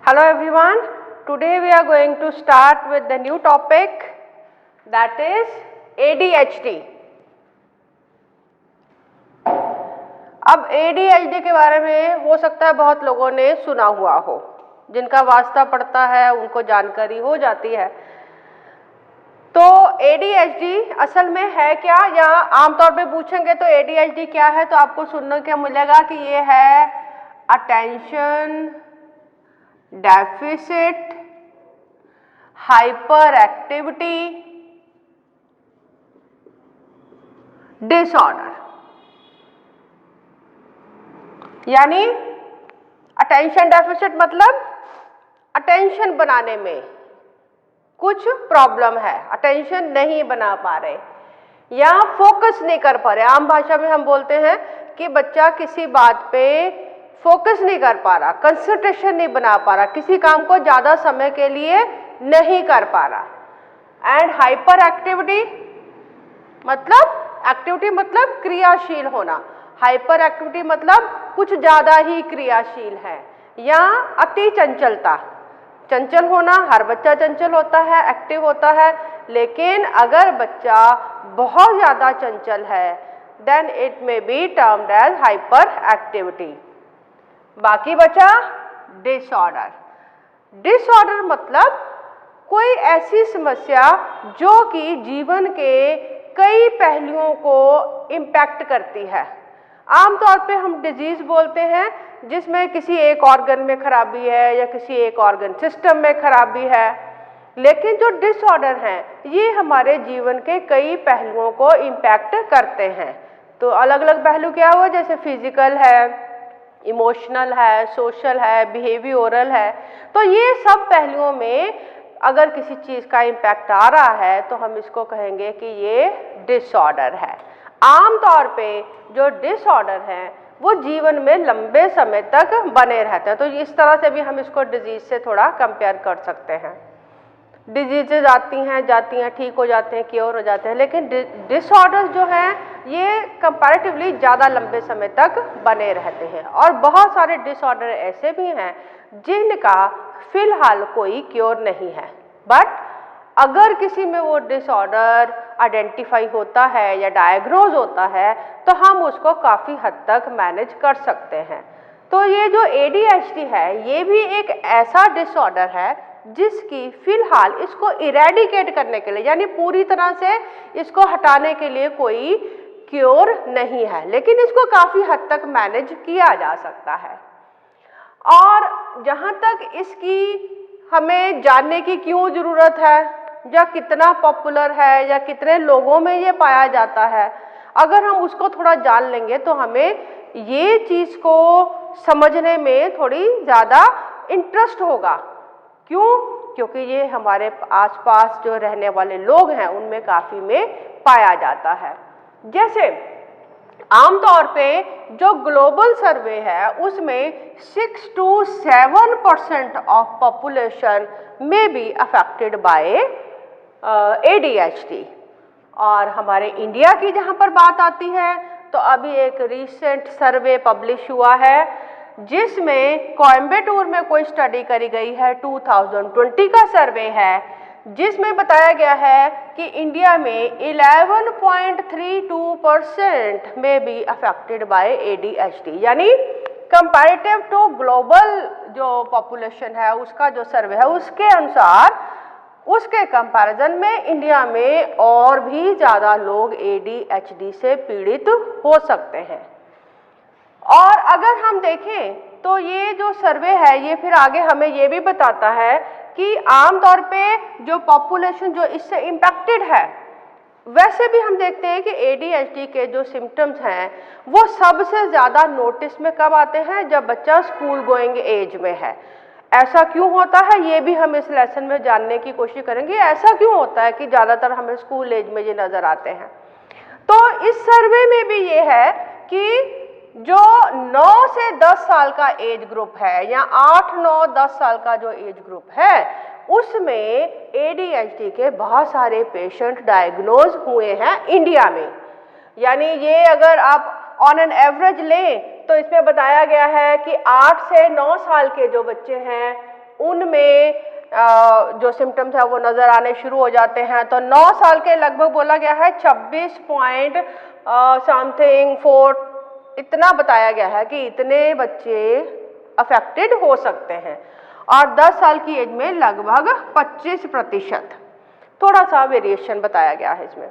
Hello everyone, today we are going to start with the new topic that is ADHD. अब ADHD के बारे में हो सकता है बहुत लोगों ने सुना हुआ हो, जिनका वास्ता पड़ता है उनको जानकारी हो जाती है। तो ADHD असल में है क्या, या आमतौर पे पूछेंगे तो ADHD क्या है तो आपको सुनने को मिलेगा कि ये है attention deficit hyper activity disorder. यानी अटेंशन डेफिसिट मतलब अटेंशन बनाने में कुछ प्रॉब्लम है, अटेंशन नहीं बना पा रहे या फोकस नहीं कर पा रहे। आम भाषा में हम बोलते हैं कि बच्चा किसी बात पे फोकस नहीं कर पा रहा, कंसंट्रेशन नहीं बना पा रहा, किसी काम को ज़्यादा समय के लिए नहीं कर पा रहा। एंड हाइपर एक्टिविटी मतलब क्रियाशील होना, हाइपर एक्टिविटी मतलब कुछ ज़्यादा ही क्रियाशील है, या अति चंचलता। चंचल होना, हर बच्चा चंचल होता है, एक्टिव होता है, लेकिन अगर बच्चा बहुत ज़्यादा चंचल है then it may be termed as hyper activity. बाकी बचा डिसऑर्डर। डिसऑर्डर मतलब कोई ऐसी समस्या जो कि जीवन के कई पहलुओं को इम्पैक्ट करती है। आमतौर पे हम डिजीज बोलते हैं जिसमें किसी एक ऑर्गन में खराबी है या किसी एक ऑर्गन सिस्टम में खराबी है, लेकिन जो डिसऑर्डर हैं ये हमारे जीवन के कई पहलुओं को इम्पैक्ट करते हैं। तो अलग अलग पहलू क्या हुआ, जैसे फिजिकल है, इमोशनल है, सोशल है, बिहेवियरल है। तो ये सब पहलुओं में अगर किसी चीज़ का इम्पैक्ट आ रहा है तो हम इसको कहेंगे कि ये डिसऑर्डर है। आमतौर पे जो डिसऑर्डर हैं वो जीवन में लंबे समय तक बने रहते हैं। तो इस तरह से भी हम इसको डिजीज से थोड़ा कंपेयर कर सकते हैं। डिजीजेज आती हैं, ठीक हो जाते हैं, क्योर हो जाते हैं, लेकिन डिसऑर्डर्स जो हैं ये कंपैरेटिवली ज़्यादा लंबे समय तक बने रहते हैं। और बहुत सारे डिसऑर्डर ऐसे भी हैं जिनका फिलहाल कोई क्योर नहीं है, बट अगर किसी में वो डिसऑर्डर आइडेंटिफाई होता है या डायग्नोज होता है तो हम उसको काफ़ी हद तक मैनेज कर सकते हैं। तो ये जो ADHD है ये भी एक ऐसा डिसऑर्डर है जिसकी फिलहाल इसको इरेडिकेट करने के लिए, यानी पूरी तरह से इसको हटाने के लिए कोई क्योर नहीं है, लेकिन इसको काफ़ी हद तक मैनेज किया जा सकता है। और जहाँ तक इसकी हमें जानने की क्यों ज़रूरत है, या कितना पॉपुलर है, या कितने लोगों में ये पाया जाता है, अगर हम उसको थोड़ा जान लेंगे तो हमें ये चीज़ को समझने में थोड़ी ज़्यादा इंटरेस्ट होगा। क्यों? क्योंकि ये हमारे आसपास जो रहने वाले लोग हैं उनमें काफ़ी में पाया जाता है। जैसे आमतौर पे जो ग्लोबल सर्वे है उसमें 6 to 7% ऑफ पॉपुलेशन में बी अफेक्टेड बाय ADHD। और हमारे इंडिया की जहाँ पर बात आती है तो अभी एक रिसेंट सर्वे पब्लिश हुआ है जिसमें कोयम्बटूर में कोई स्टडी करी गई है, 2020 का सर्वे है, जिसमें बताया गया है कि इंडिया में 11.32% में बी अफेक्टेड बाय ADHD। यानी कंपैरेटिव टू ग्लोबल जो पॉपुलेशन है उसका जो सर्वे है उसके अनुसार उसके कंपैरिजन में इंडिया में और भी ज़्यादा लोग ADHD से पीड़ित हो सकते हैं। और अगर हम देखें तो ये जो सर्वे है ये फिर आगे हमें ये भी बताता है कि आमतौर पे जो पॉपुलेशन जो इससे इम्पैक्टेड है, वैसे भी हम देखते हैं कि ADHD के जो सिम्टम्स हैं वो सबसे ज़्यादा नोटिस में कब आते हैं, जब बच्चा स्कूल गोइंग एज में है। ऐसा क्यों होता है ये भी हम इस लेसन में जानने की कोशिश करेंगे, ऐसा क्यों होता है कि ज़्यादातर हमें स्कूल एज में ये नज़र आते हैं। तो इस सर्वे में भी ये है कि जो 9 से 10 साल का एज ग्रुप है या 8, 9, 10 साल का जो एज ग्रुप है उसमें ADHD के बहुत सारे पेशेंट डायग्नोज हुए हैं इंडिया में। यानी ये अगर आप ऑन एन एवरेज लें तो इसमें बताया गया है कि 8 से 9 साल के जो बच्चे हैं उनमें जो सिम्टम्स है वो नज़र आने शुरू हो जाते हैं। तो 9 साल के लगभग बोला गया है 26 पॉइंट समथिंग 4 इतना बताया गया है कि इतने बच्चे अफेक्टेड हो सकते हैं, और 10 साल की एज में लगभग 25%, थोड़ा सा वेरिएशन बताया गया है इसमें।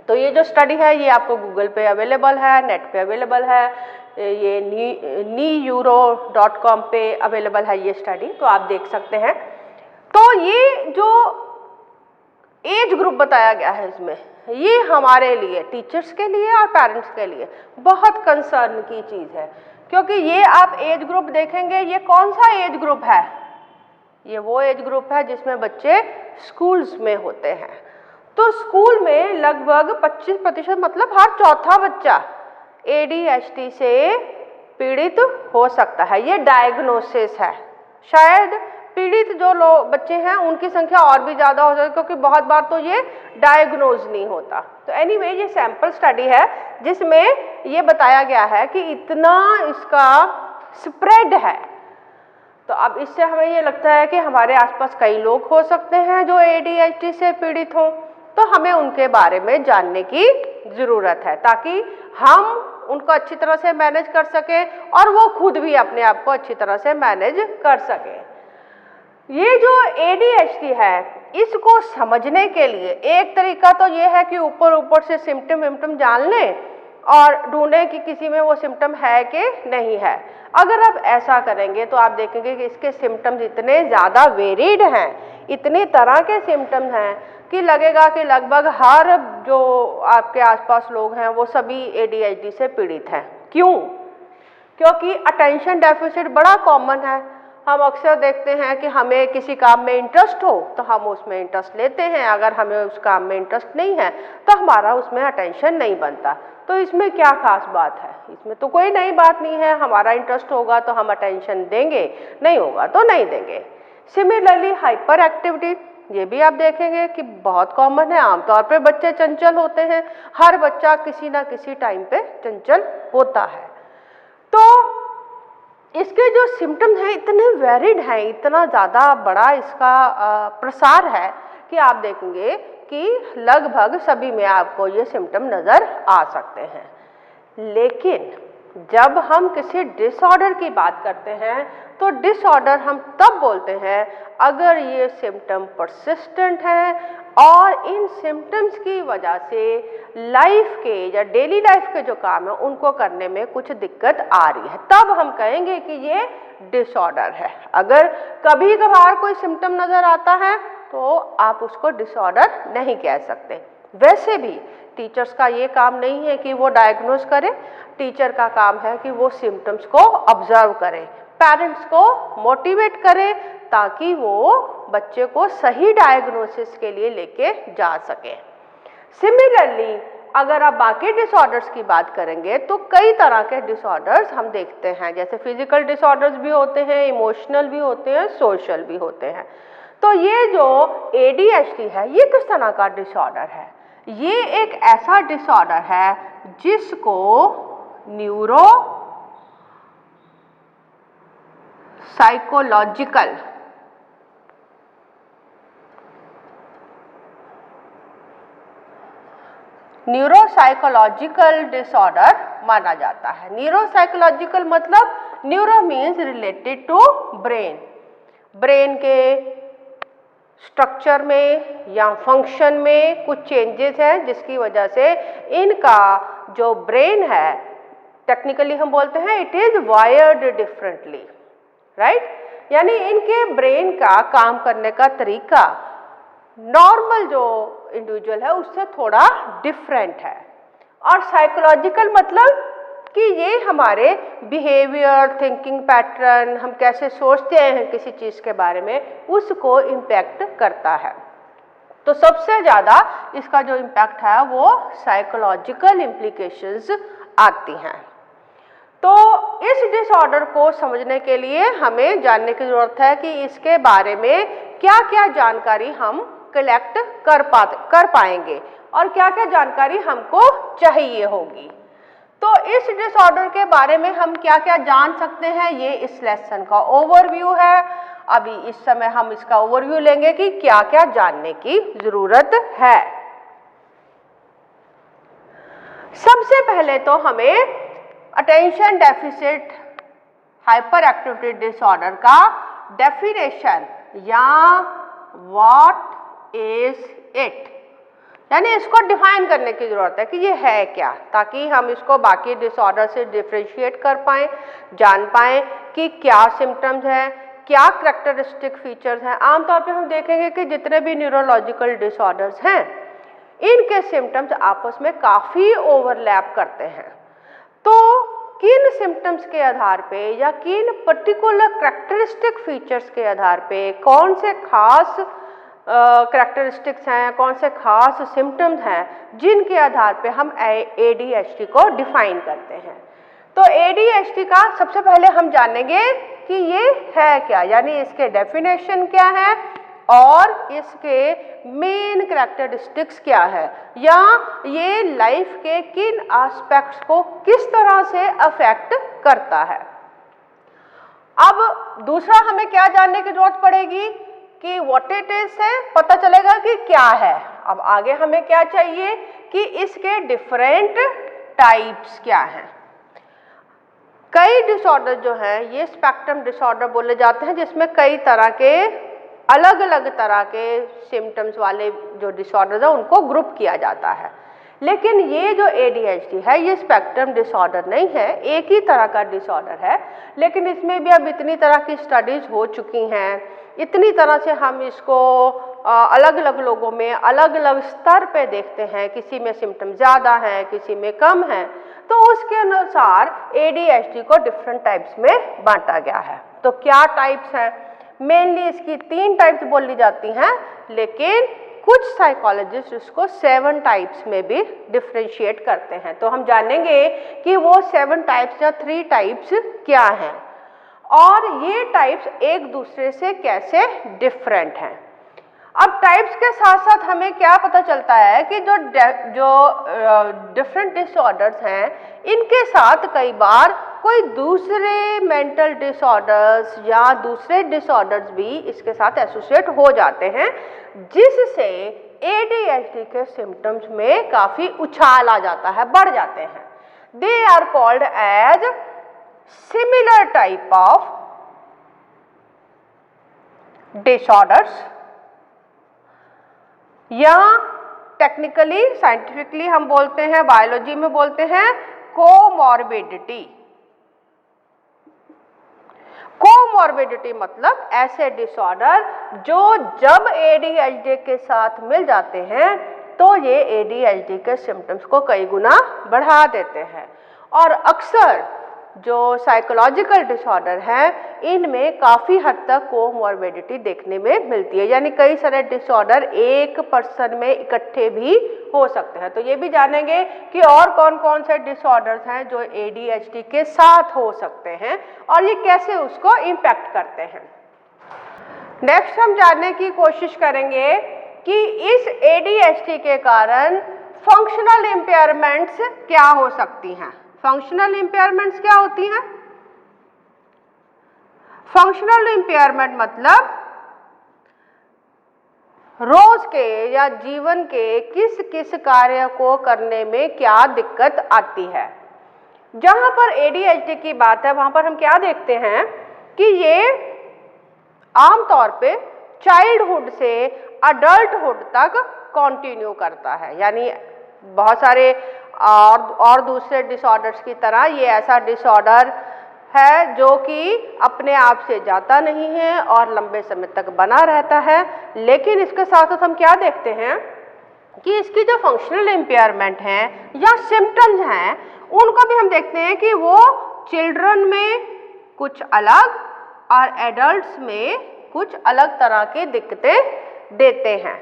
तो ये जो स्टडी है ये आपको गूगल पे अवेलेबल है, नेट पे अवेलेबल है, ये neuro.com पे अवेलेबल है ये स्टडी, तो आप देख सकते हैं। तो ये जो एज ग्रुप बताया गया है इसमें, ये हमारे लिए, टीचर्स के लिए और पेरेंट्स के लिए बहुत कंसर्न की चीज़ है, क्योंकि ये आप एज ग्रुप देखेंगे, ये कौन सा एज ग्रुप है? ये वो एज ग्रुप है जिसमें बच्चे स्कूल्स में होते हैं। तो स्कूल में लगभग 25% मतलब हर चौथा बच्चा ADHD से पीड़ित हो सकता है। ये डायग्नोसिस है। शायद पीड़ित जो लोग बच्चे हैं उनकी संख्या और भी ज़्यादा हो सकती है, क्योंकि बहुत बार तो ये डायग्नोज नहीं होता। तो एनीवे ये सैंपल स्टडी है जिसमें ये बताया गया है कि इतना इसका स्प्रेड है। तो अब इससे हमें ये लगता है कि हमारे आसपास कई लोग हो सकते हैं जो ADHD से पीड़ित हों, तो हमें उनके बारे में जानने की ज़रूरत है ताकि हम उनको अच्छी तरह से मैनेज कर सकें और वो खुद भी अपने आप को अच्छी तरह से मैनेज कर सकें। ये जो ADHD है इसको समझने के लिए एक तरीका तो ये है कि ऊपर से सिम्टम विम्टम जान लें और ढूंढें कि किसी में वो सिम्टम है कि नहीं है। अगर आप ऐसा करेंगे तो आप देखेंगे कि इसके सिम्टम्स इतने ज़्यादा वेरिड हैं, इतनी तरह के सिम्टम्स हैं कि लगेगा कि लगभग हर जो आपके आसपास लोग हैं वो सभी ADHD से पीड़ित हैं। क्यों? क्योंकि अटेंशन डेफिसिट बड़ा कॉमन है। हम अक्सर देखते हैं कि हमें किसी काम में इंटरेस्ट हो तो हम उसमें इंटरेस्ट लेते हैं, अगर हमें उस काम में इंटरेस्ट नहीं है तो हमारा उसमें अटेंशन नहीं बनता। तो इसमें क्या खास बात है? इसमें तो कोई नई बात नहीं है। हमारा इंटरेस्ट होगा तो हम अटेंशन देंगे, नहीं होगा तो नहीं देंगे। सिमिलरली हाइपर एक्टिविटी, ये भी आप देखेंगे कि बहुत कॉमन है। आमतौर पे बच्चे चंचल होते हैं, हर बच्चा किसी ना किसी टाइम पे चंचल होता है। तो इसके जो सिम्टम्स हैं इतने वेरिड हैं, इतना ज़्यादा बड़ा इसका प्रसार है कि आप देखेंगे कि लगभग सभी में आपको ये सिम्टम नज़र आ सकते हैं। लेकिन जब हम किसी डिसऑर्डर की बात करते हैं तो डिसऑर्डर हम तब बोलते हैं अगर ये सिम्टम परसिस्टेंट है और इन सिम्टम्स की वजह से लाइफ के या डेली लाइफ के जो काम है उनको करने में कुछ दिक्कत आ रही है, तब हम कहेंगे कि ये डिसऑर्डर है। अगर कभी कभार कोई सिम्टम नज़र आता है तो आप उसको डिसऑर्डर नहीं कह सकते। वैसे भी टीचर्स का ये काम नहीं है कि वो डायग्नोज करें, टीचर का काम है कि वो सिम्टम्स को ऑब्जर्व करें, पेरेंट्स को मोटिवेट करें ताकि वो बच्चे को सही डायग्नोसिस के लिए लेके जा सकें। सिमिलरली अगर आप बाकी डिसऑर्डर्स की बात करेंगे तो कई तरह के डिसऑर्डर्स हम देखते हैं, जैसे फिजिकल डिसऑर्डर्स भी होते हैं, इमोशनल भी होते हैं, सोशल भी होते हैं। तो ये जो ADHD है ये किस तरह का डिसऑर्डर है? ये एक ऐसा डिसऑर्डर है जिसको न्यूरो साइकोलॉजिकल डिसऑर्डर माना जाता है। न्यूरोसाइकोलॉजिकल मतलब neuro means related to brain, brain के स्ट्रक्चर में या फंक्शन में कुछ चेंजेस हैं जिसकी वजह से इनका जो ब्रेन है टेक्निकली हम बोलते हैं it is wired differently, right? यानी इनके ब्रेन का काम करने का तरीका नॉर्मल जो इंडिविजुअल है उससे थोड़ा डिफरेंट है। और साइकोलॉजिकल मतलब कि ये हमारे बिहेवियर, थिंकिंग पैटर्न, हम कैसे सोचते हैं किसी चीज़ के बारे में, उसको इम्पैक्ट करता है। तो सबसे ज़्यादा इसका जो इम्पैक्ट है वो साइकोलॉजिकल इम्प्लीकेशंस आती हैं। तो इस डिसऑर्डर को समझने के लिए हमें जानने की ज़रूरत है कि इसके बारे में क्या क्या जानकारी हम कलेक्ट कर पाएंगे और क्या क्या जानकारी हमको चाहिए होगी। तो इस डिसऑर्डर के बारे में हम क्या क्या जान सकते हैं, ये इस लेसन का ओवरव्यू है। अभी इस समय हम इसका ओवरव्यू लेंगे कि क्या क्या जानने की जरूरत है। सबसे पहले तो हमें attention deficit hyper activity disorder का डेफिनेशन या व्हाट इज इट, यानी इसको डिफाइन करने की जरूरत है कि ये है क्या, ताकि हम इसको बाकी डिसऑर्डर से डिफरेंशिएट कर पाएं, जान पाएं कि क्या सिम्टम्स हैं, क्या करैक्टरिस्टिक फीचर्स हैं। आमतौर पे हम देखेंगे कि जितने भी न्यूरोलॉजिकल डिसऑर्डर्स हैं इनके सिम्टम्स आपस में काफ़ी ओवरलैप करते हैं। तो किन सिम्टम्स के आधार पे या किन पर्टिकुलर करैक्टरिस्टिक फीचर्स के आधार पे कौन से खास करैक्टरिस्टिक्स हैं, कौन से खास सिम्टम्स हैं जिनके आधार पे हम ADHD को डिफाइन करते हैं। तो ADHD का सबसे पहले हम जानेंगे कि ये है क्या, यानी इसके डेफिनेशन क्या है और इसके मेन करैक्टरिस्टिक्स क्या है, या ये लाइफ के किन एस्पेक्ट्स को किस तरह से अफेक्ट करता है। अब दूसरा हमें क्या जानने की जरूरत पड़ेगी कि व्हाट इट इज से पता चलेगा कि क्या है। अब आगे हमें क्या चाहिए कि इसके डिफरेंट टाइप्स क्या हैं। कई डिसऑर्डर जो हैं ये स्पेक्ट्रम डिसऑर्डर बोले जाते हैं, जिसमें कई तरह के अलग अलग तरह के सिम्टम्स वाले जो डिसऑर्डर है उनको ग्रुप किया जाता है। लेकिन ये जो ADHD है ये स्पेक्ट्रम डिसऑर्डर नहीं है, एक ही तरह का डिसऑर्डर है, लेकिन इसमें भी अब इतनी तरह की स्टडीज हो चुकी हैं, इतनी तरह से हम इसको अलग अलग लोगों में अलग अलग स्तर पे देखते हैं, किसी में सिम्टम ज़्यादा हैं, किसी में कम हैं, तो उसके अनुसार ADHD को डिफरेंट टाइप्स में बांटा गया है। तो क्या टाइप्स हैं? मेनली इसकी 3 टाइप्स बोली जाती हैं, लेकिन कुछ साइकोलॉजिस्ट इसको 7 टाइप्स में भी डिफरेंशिएट करते हैं। तो हम जानेंगे कि वो 7 टाइप्स या 3 टाइप्स क्या हैं और ये टाइप्स एक दूसरे से कैसे डिफरेंट हैं। अब टाइप्स के साथ साथ हमें क्या पता चलता है कि जो डिफरेंट डिसऑर्डर्स हैं इनके साथ कई बार कोई दूसरे मेंटल डिसऑर्डर्स या दूसरे डिसऑर्डर्स भी इसके साथ एसोसिएट हो जाते हैं, जिससे ADHD के सिम्टम्स में काफ़ी उछाल आ जाता है, बढ़ जाते हैं। They are called as similar type of disorders, या टेक्निकली साइंटिफिकली हम बोलते हैं, बायोलॉजी में बोलते हैं कोमॉर्बिडिटी। कोमॉर्बिडिटी मतलब ऐसे डिसऑर्डर जो जब ADHD के साथ मिल जाते हैं तो ये ADHD के सिम्टम्स को कई गुना बढ़ा देते हैं। और अक्सर जो साइकोलॉजिकल डिसऑर्डर हैं इनमें काफ़ी हद तक कोमॉर्बिडिटी देखने में मिलती है, यानी कई सारे डिसऑर्डर एक पर्सन में इकट्ठे भी हो सकते हैं। तो ये भी जानेंगे कि और कौन कौन से डिसऑर्डर्स हैं जो ADHD के साथ हो सकते हैं और ये कैसे उसको इम्पैक्ट करते हैं। नेक्स्ट हम जानने की कोशिश करेंगे कि इस ADHD के कारण फंक्शनल इम्पेयरमेंट्स क्या हो सकती हैं। फंक्शनल इम्पेयरमेंट्स क्या होती हैं? फंक्शनल इम्पेयरमेंट मतलब रोज के या जीवन के किस किस कार्य को करने में क्या दिक्कत आती है। जहां पर ADHD की बात है वहां पर हम क्या देखते हैं कि ये आमतौर पे चाइल्डहुड से अडल्टहुड तक कंटिन्यू करता है, यानी बहुत सारे और दूसरे डिसऑर्डर्स की तरह ये ऐसा डिसऑर्डर है जो कि अपने आप से जाता नहीं है और लंबे समय तक बना रहता है। लेकिन इसके साथ साथ हम क्या देखते हैं कि इसकी जो फंक्शनल इम्पेयरमेंट हैं या सिम्टम्स हैं उनको भी हम देखते हैं कि वो चिल्ड्रन में कुछ अलग और एडल्ट्स में कुछ अलग तरह की दिक्कतें देते हैं।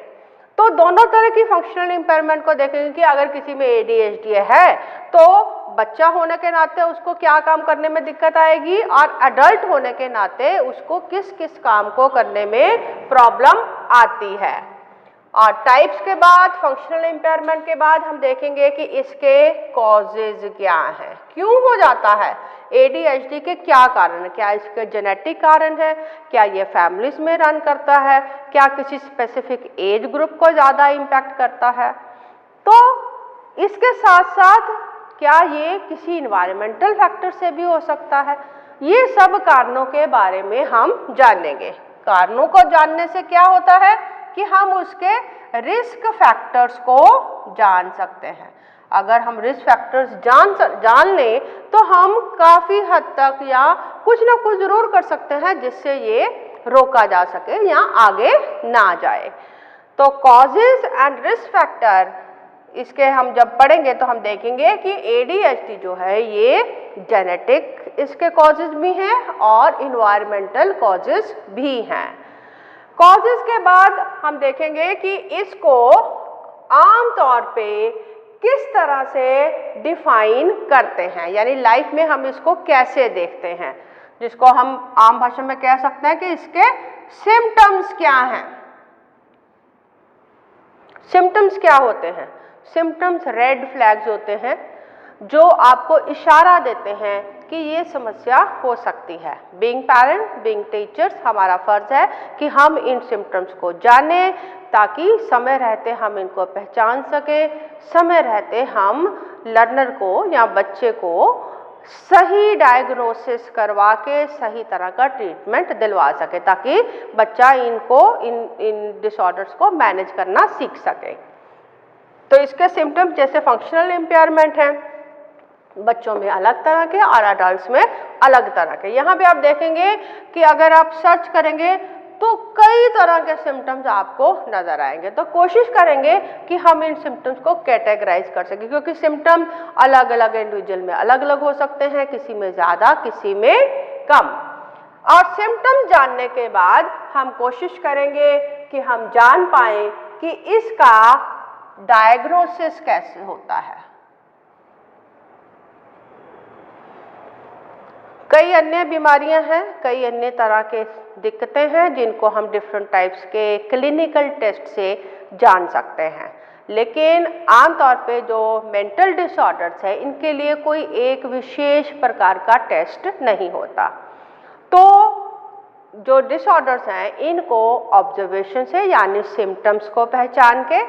तो दोनों तरह की फंक्शनल इम्पेयरमेंट को देखेंगे कि अगर किसी में ADHD है तो बच्चा होने के नाते उसको क्या काम करने में दिक्कत आएगी और एडल्ट होने के नाते उसको किस किस काम को करने में प्रॉब्लम आती है। और टाइप्स के बाद, फंक्शनल इम्पेयरमेंट के बाद हम देखेंगे कि इसके कॉजेज क्या हैं, क्यों हो जाता है ADHD के, क्या कारण है, क्या इसके जेनेटिक कारण है, क्या ये फैमिलीज में रन करता है, क्या किसी स्पेसिफिक एज ग्रुप को ज़्यादा इम्पैक्ट करता है। तो इसके साथ साथ क्या ये किसी इन्वायरमेंटल फैक्टर से भी हो सकता है, ये सब कारणों के बारे में हम जानेंगे। कारणों को जानने से क्या होता है कि हम उसके रिस्क फैक्टर्स को जान सकते हैं। अगर हम रिस्क फैक्टर्स जान लें तो हम काफ़ी हद तक या कुछ ना कुछ ज़रूर कर सकते हैं जिससे ये रोका जा सके या आगे ना जाए। तो कॉजेज एंड रिस्क फैक्टर, इसके हम जब पढ़ेंगे तो हम देखेंगे कि ADHD जो है ये जेनेटिक इसके कॉजेज भी हैं और इन्वायरमेंटल कॉजेज भी हैं। कॉजेज के बाद हम देखेंगे कि इसको आम तौर पे किस तरह से डिफाइन करते हैं, यानी लाइफ में हम इसको कैसे देखते हैं, जिसको हम आम भाषा में कह सकते हैं कि इसके सिम्टम्स क्या हैं। सिम्टम्स क्या होते हैं? सिम्टम्स रेड फ्लैग्स होते हैं जो आपको इशारा देते हैं कि ये समस्या हो सकती है। बीइंग पेरेंट, बीइंग टीचर्स, हमारा फर्ज है कि हम इन सिम्टम्स को जानें ताकि समय रहते हम इनको पहचान सकें, समय रहते हम लर्नर को या बच्चे को सही डायग्नोसिस करवा के सही तरह का ट्रीटमेंट दिलवा सके ताकि बच्चा इन डिसऑर्डर्स को मैनेज करना सीख सके। तो इसके सिम्टम्स जैसे फंक्शनल इम्पेयरमेंट है, बच्चों में अलग तरह के और अडल्ट्स में अलग तरह के। यहाँ पे आप देखेंगे कि अगर आप सर्च करेंगे तो कई तरह के सिम्टम्स आपको नजर आएंगे। तो कोशिश करेंगे कि हम इन सिम्टम्स को कैटेगराइज कर सकें, क्योंकि सिम्टम अलग अलग इंडिविजुअल में अलग अलग हो सकते हैं, किसी में ज़्यादा किसी में कम। और सिम्टम्स जानने के बाद हम कोशिश करेंगे कि हम जान पाएँ कि इसका डायग्नोसिस कैसे होता है। कई अन्य बीमारियां हैं, कई अन्य तरह के दिक्कतें हैं जिनको हम डिफरेंट टाइप्स के क्लिनिकल टेस्ट से जान सकते हैं, लेकिन आमतौर पे जो मेंटल डिसऑर्डर्स है इनके लिए कोई एक विशेष प्रकार का टेस्ट नहीं होता। तो जो डिसऑर्डर्स हैं इनको ऑब्जर्वेशन से यानी सिम्टम्स को पहचान के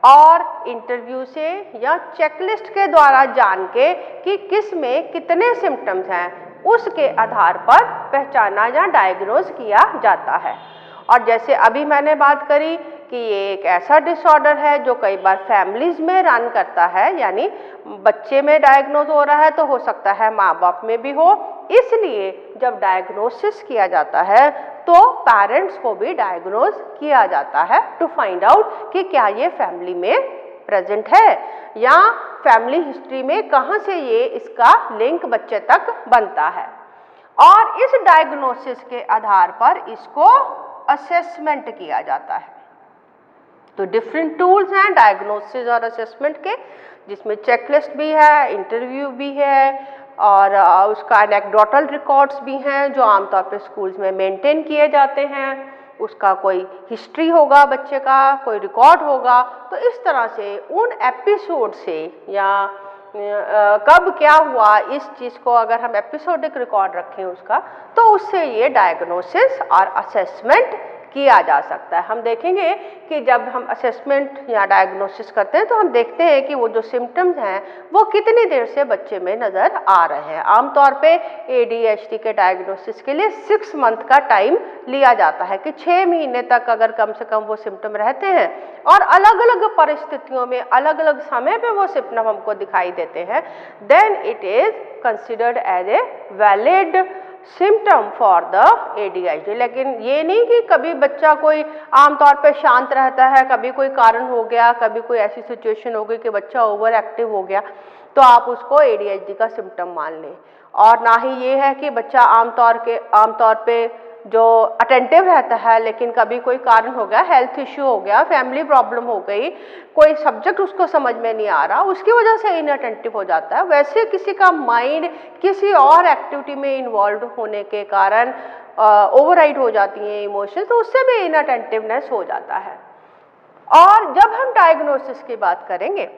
और इंटरव्यू से या चेकलिस्ट के द्वारा जान के कि किस में कितने सिम्टम्स हैं उसके आधार पर पहचाना या डायग्नोज किया जाता है। और जैसे अभी मैंने बात करी कि ये एक ऐसा डिसऑर्डर है जो कई बार फैमिलीज में रन करता है, यानी बच्चे में डायग्नोज हो रहा है तो हो सकता है माँ बाप में भी हो, इसलिए जब डायग्नोसिस किया जाता है तो पेरेंट्स को भी डायग्नोज किया जाता है टू फाइंड आउट कि क्या ये फैमिली में प्रेजेंट है या फैमिली हिस्ट्री में कहाँ से ये इसका लिंक बच्चे तक बनता है। और इस डायग्नोसिस के आधार पर इसको असेसमेंट किया जाता है। तो डिफरेंट टूल्स हैं डायग्नोसिस और असेसमेंट के, जिसमें चेकलिस्ट भी है, इंटरव्यू भी है और उसका एनेक्डोटल रिकॉर्ड्स भी हैं जो आमतौर पर स्कूल्स में मेंटेन किए जाते हैं। उसका कोई हिस्ट्री होगा बच्चे का, कोई रिकॉर्ड होगा। तो इस तरह से उन एपिसोड से या कब क्या हुआ इस चीज़ को अगर हम एपिसोडिक रिकॉर्ड रखें उसका, तो उससे ये डायग्नोसिस और असेसमेंट किया जा सकता है। हम देखेंगे कि जब हम असेसमेंट या डायग्नोसिस करते हैं तो हम देखते हैं कि वो जो सिम्टम्स हैं वो कितनी देर से बच्चे में नज़र आ रहे हैं। आमतौर पे ADHD के डायग्नोसिस के लिए 6 मंथ का टाइम लिया जाता है कि 6 महीने तक अगर कम से कम वो सिम्टम रहते हैं और अलग अलग परिस्थितियों में अलग अलग समय पे वो सिम्टम हमको दिखाई देते हैं, then it is considered as a valid symptom for the ADHD। लेकिन ये नहीं कि कभी बच्चा कोई आमतौर पे शांत रहता है, कभी कोई कारण हो गया, कभी कोई ऐसी सिचुएशन हो गई कि बच्चा ओवर एक्टिव हो गया तो आप उसको ADHD का सिम्टम मान लें। और ना ही ये है कि बच्चा आमतौर पे जो अटेंटिव रहता है लेकिन कभी कोई कारण हो गया, हेल्थ इश्यू हो गया, फैमिली प्रॉब्लम हो गई, कोई सब्जेक्ट उसको समझ में नहीं आ रहा, उसकी वजह से इनअटेंटिव हो जाता है। वैसे किसी का माइंड किसी और एक्टिविटी में इन्वॉल्व होने के कारण ओवरराइड हो जाती हैं इमोशंस, तो उससे भी इनअटेंटिवनेस हो जाता है। और जब हम डायग्नोसिस की बात करेंगे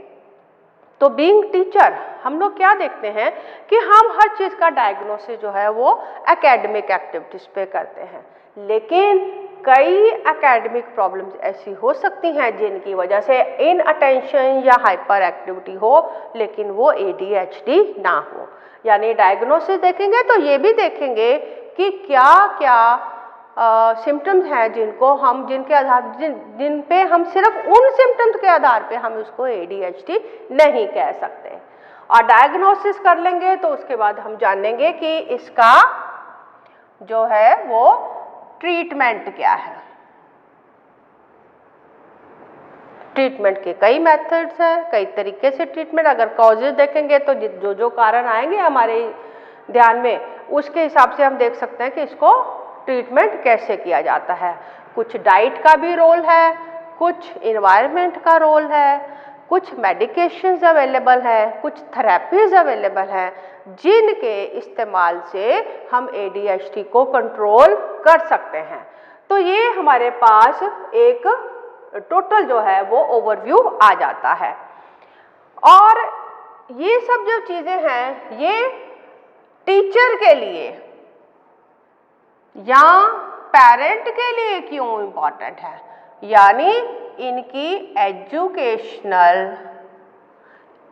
तो बीइंग टीचर हम लोग क्या देखते हैं कि हम हर चीज़ का डायग्नोसिस जो है वो एकेडमिक एक्टिविटीज़ पे करते हैं, लेकिन कई एकेडमिक प्रॉब्लम्स ऐसी हो सकती हैं जिनकी वजह से इन अटेंशन या हाइपर एक्टिविटी हो लेकिन वो ADHD ना हो। यानी डायग्नोसिस देखेंगे तो ये भी देखेंगे कि क्या क्या सिम्टम्स हैं जिनके आधार जिन पे हम सिर्फ उन सिम्टम्स के आधार पे हम उसको ADHD नहीं कह सकते। और डायग्नोसिस कर लेंगे तो उसके बाद हम जानेंगे कि इसका जो है वो ट्रीटमेंट क्या है। ट्रीटमेंट के कई मेथड्स हैं, कई तरीके से ट्रीटमेंट। अगर कॉजेज देखेंगे तो जो कारण आएंगे हमारे ध्यान में उसके हिसाब से हम देख सकते हैं कि इसको ट्रीटमेंट कैसे किया जाता है। कुछ डाइट का भी रोल है, कुछ इन्वायरमेंट का रोल है, कुछ मेडिकेशंस अवेलेबल है, कुछ थेरेपीज अवेलेबल हैं जिनके इस्तेमाल से हम ADHD को कंट्रोल कर सकते हैं। तो ये हमारे पास एक टोटल जो है वो ओवरव्यू आ जाता है। और ये सब जो चीज़ें हैं ये टीचर के लिए या पेरेंट के लिए क्यों इम्पॉर्टेंट है, यानी इनकी एजुकेशनल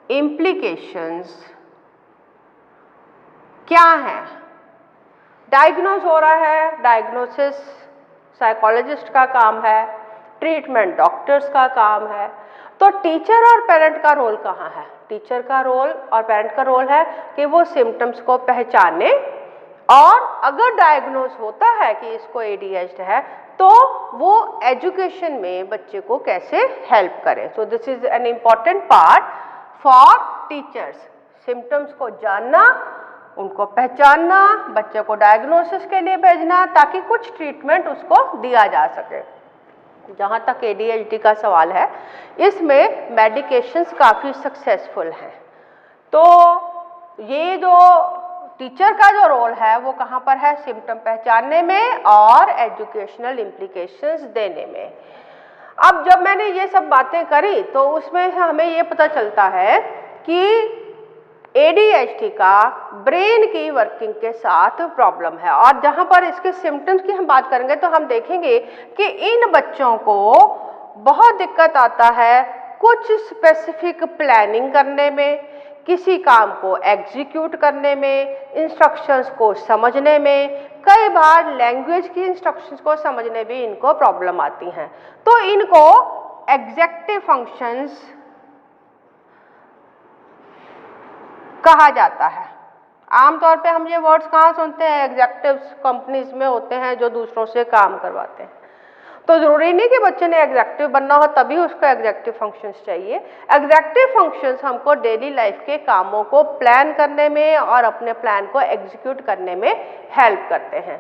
इम्प्लीकेशंस क्या हैं। डायग्नोज हो रहा है, डायग्नोसिस साइकोलॉजिस्ट का काम है, ट्रीटमेंट डॉक्टर्स का काम है। तो टीचर और पेरेंट का रोल कहाँ है? टीचर का रोल और पेरेंट का रोल है कि वो सिम्टम्स को पहचाने और अगर डायग्नोज होता है कि इसको ADHD है तो वो एजुकेशन में बच्चे को कैसे हेल्प करें। So this is an important part for teachers. Symptoms को जानना, उनको पहचानना, बच्चे को डायग्नोसिस के लिए भेजना ताकि कुछ ट्रीटमेंट उसको दिया जा सके। जहाँ तक ADHD का सवाल है इसमें मेडिकेशंस काफ़ी सक्सेसफुल हैं। तो ये जो टीचर का जो रोल है वो कहाँ पर है? सिम्टम पहचानने में और एजुकेशनल इम्प्लीकेशंस देने में। अब जब मैंने ये सब बातें करी तो उसमें हमें ये पता चलता है कि ADHD का ब्रेन की वर्किंग के साथ प्रॉब्लम है। और जहाँ पर इसके सिम्टम्स की हम बात करेंगे तो हम देखेंगे कि इन बच्चों को बहुत दिक्कत आता है कुछ स्पेसिफिक प्लानिंग करने में, किसी काम को एग्जीक्यूट करने में, इंस्ट्रक्शंस को समझने में, कई बार लैंग्वेज की इंस्ट्रक्शंस को समझने में इनको प्रॉब्लम आती हैं। तो इनको एग्जेक्टिव फंक्शंस कहा जाता है। आमतौर पे हम ये वर्ड्स कहाँ सुनते हैं? एग्जेक्टिव्स कंपनीज में होते हैं जो दूसरों से काम करवाते हैं। तो जरूरी नहीं कि बच्चे ने एग्जेक्टिव बनना हो तभी उसको एग्जेक्टिव फंक्शंस चाहिए। एग्जेक्टिव फंक्शंस हमको डेली लाइफ के कामों को प्लान करने में और अपने प्लान को एग्जीक्यूट करने में हेल्प करते हैं।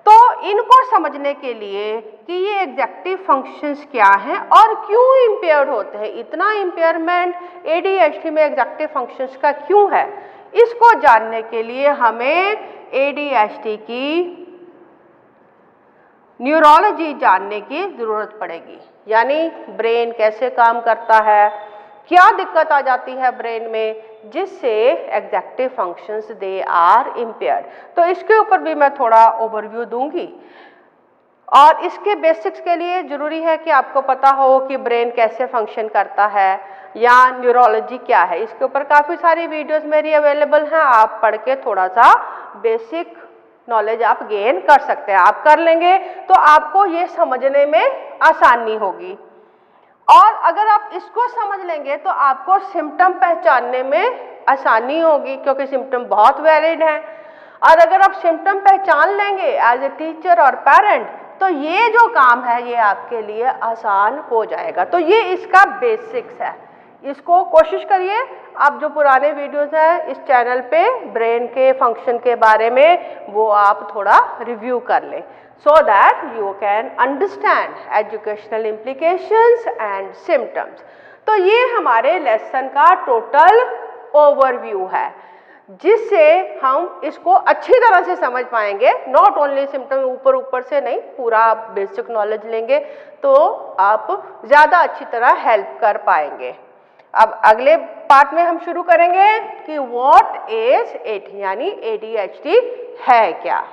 तो इनको समझने के लिए कि ये एग्जेक्टिव फंक्शंस क्या हैं और क्यों इम्पेयर्ड होते हैं, इतना इम्पेयरमेंट ADHD में एग्जेक्टिव फंक्शंस का क्यों है, इसको जानने के लिए हमें ADHD की न्यूरोलॉजी जानने की ज़रूरत पड़ेगी। यानी ब्रेन कैसे काम करता है, क्या दिक्कत आ जाती है ब्रेन में जिससे executive functions they are impaired. तो इसके ऊपर भी मैं थोड़ा ओवरव्यू दूंगी। और इसके बेसिक्स के लिए ज़रूरी है कि आपको पता हो कि ब्रेन कैसे फंक्शन करता है या न्यूरोलॉजी क्या है। इसके ऊपर काफ़ी सारी वीडियोस मेरी अवेलेबल हैं, आप पढ़ के थोड़ा सा बेसिक नॉलेज आप गेन कर सकते हैं। आप कर लेंगे तो आपको ये समझने में आसानी होगी। और अगर आप इसको समझ लेंगे तो आपको सिम्टम पहचानने में आसानी होगी क्योंकि सिम्टम बहुत वैलिड हैं। और अगर आप सिम्टम पहचान लेंगे एज ए टीचर और पेरेंट तो ये जो काम है ये आपके लिए आसान हो जाएगा। तो ये इसका बेसिक्स है। इसको कोशिश करिए आप जो पुराने वीडियोस हैं इस चैनल पे ब्रेन के फंक्शन के बारे में वो आप थोड़ा रिव्यू कर लें so that you can understand educational implications and symptoms। तो ये हमारे लेसन का टोटल ओवरव्यू है। जिससे हम इसको अच्छी तरह से समझ पाएंगे। नॉट ओनली सिम्टम, ऊपर ऊपर से नहीं, पूरा आप बेसिक नॉलेज लेंगे तो आप ज़्यादा अच्छी तरह हेल्प कर पाएंगे। अब अगले पार्ट में हम शुरू करेंगे कि व्हाट इज इट, यानी ADHD है क्या।